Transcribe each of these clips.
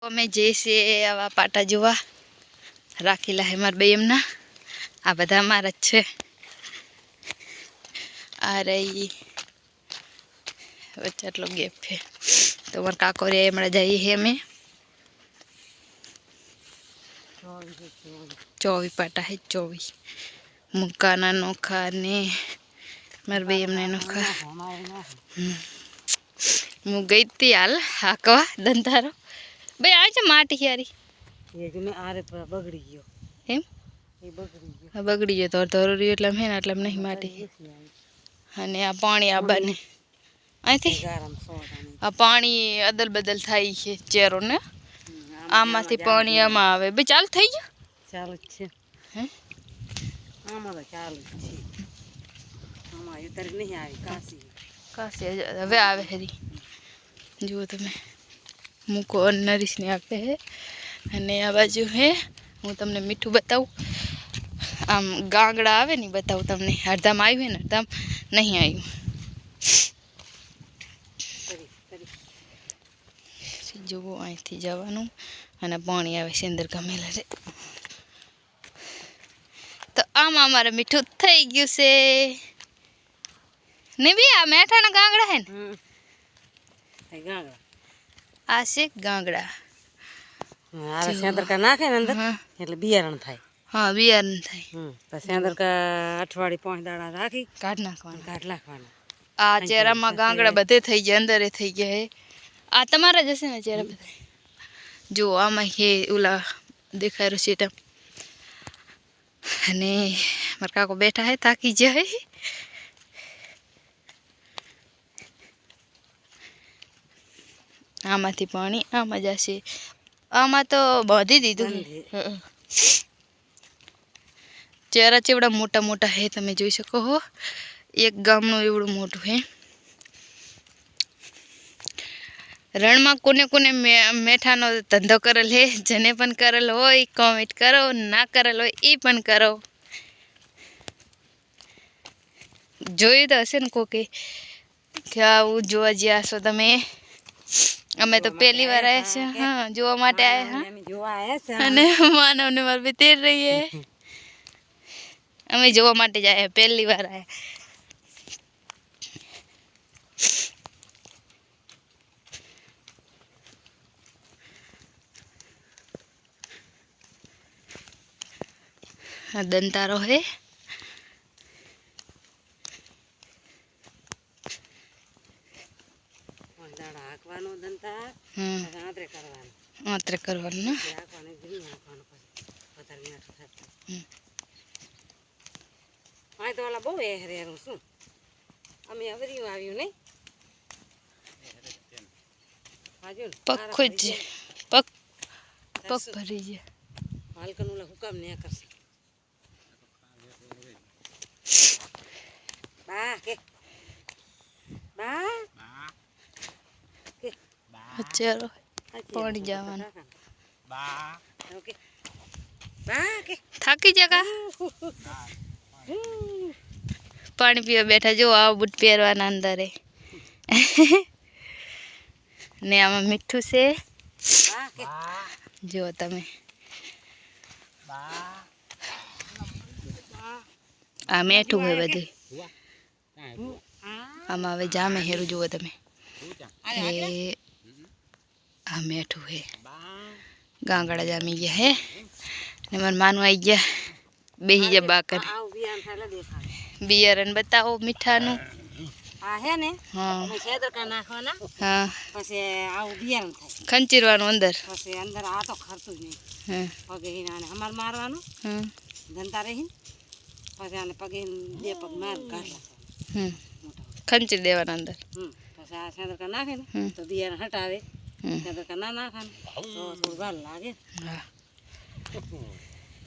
અમે જઈશે આવા પાટા જોવા રાખેલા હે મારા બે એમના આ બધા અમારા જ છે આ રહી વચ્ચે આટલો ગેપ છે તો મારા કાકો રે હમણાં જઈએ હે અમે 24 પાટા હે 24 મુકાના નોખા ને મારા બે એમને નોખા હું ગઈ હતી હાલ હાકવા દંતારો ભાઈ આ છે માટી યારી બગડી ગયો એમ બગડી ગયો તો ધોરો રહ્યો એટલે હે ને એટલે નહીં માટી અને આ પાણી આ બને અહીંથી આ પાણી અદલ બદલ થાય છે ચેરો ને આમાંથી પાણી આમાં આવે બે ચાલુ થઈ ગયું ચાલુ જ છે હે આમાં તો ચાલુ જ છે આમાં અત્યારે નહીં આવી કાસી હવે આવે હરી જુઓ તમે મૂકો નરીશને આપે હે અને આ બાજુ હે હું તમને મીઠું બતાવું આમ ગાંગડા આવે ને બતાવું તમને હરદામ આવ્યું હે ને હરદામ નહીં આવ્યું જુઓ અહીંથી જવાનું અને પાણી આવે છે અંદર ગમેલા છે તો આમાં અમારે મીઠું થઈ ગયું છે ને બી આ મેઠાના ગાંગડા હે ને આ છે ગાંગડા સેંદરકા નાખે ને અંદર એટલે બિયારણ થાય હા બિયારણ થાય પછી સેંદરકા અઠવાડિયે 5 દાડા રાખી કાઢ નાખવાના આ ચેરામાં ગાંગડા બધે થઈ ગયા અંદરે થઈ ગયા હે આ તમારા જ હશે ને ચેરા બધા જો આમાં હે ઓલા દેખાય રહ્યું છે અને મારા કાકો બેઠા હે તાકી જાય આમાંથી પાણી આમાં જશે આમાં તો બાંધી દીધું ચેરા ચેવડા મોટા મોટા હે તમે જોઈ શકો હો એક ગામનું એવડું મોટું હે રણમાં કોને કોને મેઠાનો ધંધો કરેલ હે જેને પણ કરેલ હોય કોમેન્ટ કરો ના કરેલ હોય એ પણ કરો જોયું તો હશે ને કોકે કે આવું જોવા જ્યાં છો તમે અમે તો પહેલી વાર આવ્યા છે હા જોવા માટે આવ્યા હા અને માનવને માર બે તેર રહી હે અમે જોવા માટે જ આવ્યા પહેલી વાર આવ્યા दंतारो है आंतरे करवानो ना हाय तो वाला बहु है रे सु અમે આવરી આવ્યું નહીં પગ ખોજ પગ પગ ભરી જાય હાલકન ઓલા હુકામ ને કરશે બા કે બા કે ચલો પાણી જવાનું બા ઓકે બા કે થાકી જગા પાણી પીવા બેઠા જો આ બૂટ પહેરવાના અંદર ને આમાં મીઠું છે જો તમે આ મીઠું હોય બધું આમાં હવે જામે હેરું જુઓ તમે એ આ મીઠું હે ગાંગડા જામી ગયા હે ને મને માનવા આવી ગયા બેહી જા બાકર બિયારણ બતાવો મીઠાનું આ હે ને હા સેદરકા નાખવાના હા પછી આવું બિયારણ થાય ખંચીરવાનું અંદર પછી અંદર આ તો ખરતું જ નહીં હા પગે હિનાને અમાર મારવાનું હા ધંતા રહી પછી આને પગે બે પગ માર કાઢલા ખંચી દેવાના અંદર પછી આ સેદરકા નાખે ને તો બિયારણ હટાવે સેદરકા ના નાખવાનું તો થોડું વાર લાગે હા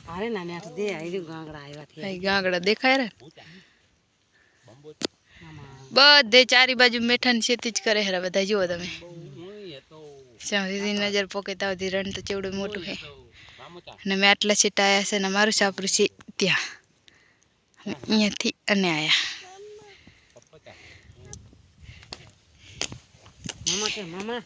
અરે નાને આ દે આઈ ગાંગડા આવ્યા થી ગાંગડા દેખાય રે બધે ચારી બાજુ મેઠાની ખેતી જ કરે હે બધા જુઓ તમે સીધી નજર પોકેતા સુધી રણ તો ચેવડું મોટું હે અને મેં આટલા સીટા આવ્યા છે ને મારું સાપરું છે ત્યાં અહીંયાથી અને આવ્યા મામા કે મામા